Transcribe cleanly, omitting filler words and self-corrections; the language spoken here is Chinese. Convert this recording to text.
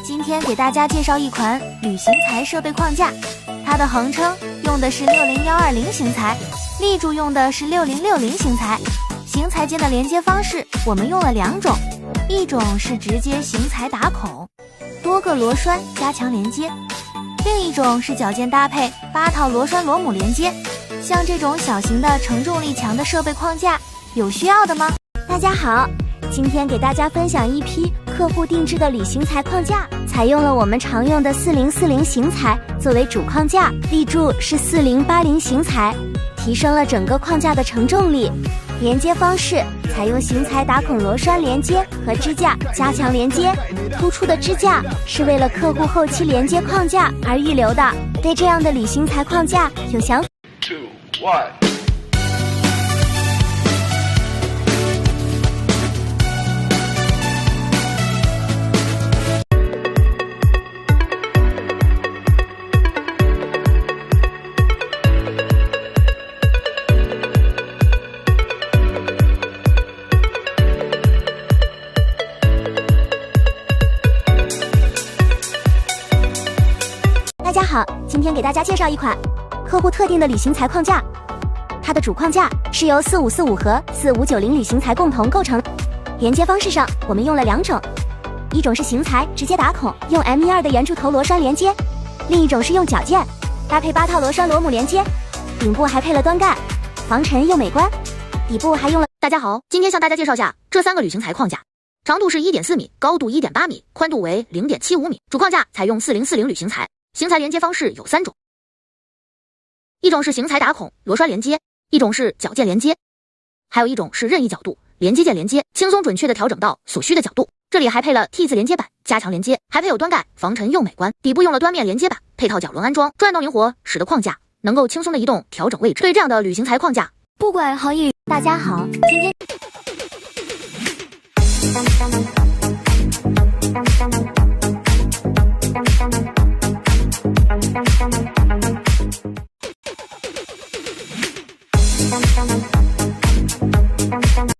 今天给大家介绍一款旅行材设备框架，它的横撑用的是60120型材，立柱用的是6060型材。型材间的连接方式我们用了2种，一种是直接型材打孔，多个螺栓加强连接，另一种是铰件搭配8套螺栓螺母连接。像这种小型的承重力强的设备框架，有需要的吗？大家好，今天给大家分享一批客户定制的旅行材框架，采用了我们常用的4040型材作为主框架，立柱是4080型材，提升了整个框架的承重力。连接方式采用型材打孔螺栓连接和支架加强连接，突出的支架是为了客户后期连接框架而预留的。对这样的旅行材框架有想法？2、1。大家好，今天给大家介绍一款客户特定的旅行材框架，它的主框架是由4545和4590旅行材共同构成。连接方式上我们用了2种，一种是型材直接打孔，用 M12的圆柱头螺栓连接，另一种是用铰件搭配8套螺栓螺母连接，顶部还配了端盖，防尘又美观，底部还用了。大家好，今天向大家介绍下这3个旅行材框架，长度是1.4米，高度1.8米，宽度为0.75米。主框架采用4040旅行材，型材连接方式有3种，一种是型材打孔螺栓连接，一种是铰件连接，还有一种是任意角度连接件连接，轻松准确地调整到所需的角度。这里还配了 T 字连接板加强连接，还配有端盖，防尘又美观。底部用了端面连接板，配套脚轮安装，转动灵活，使得框架能够轻松的移动调整位置。对这样的旅行材框架，不管行业。大家好，今天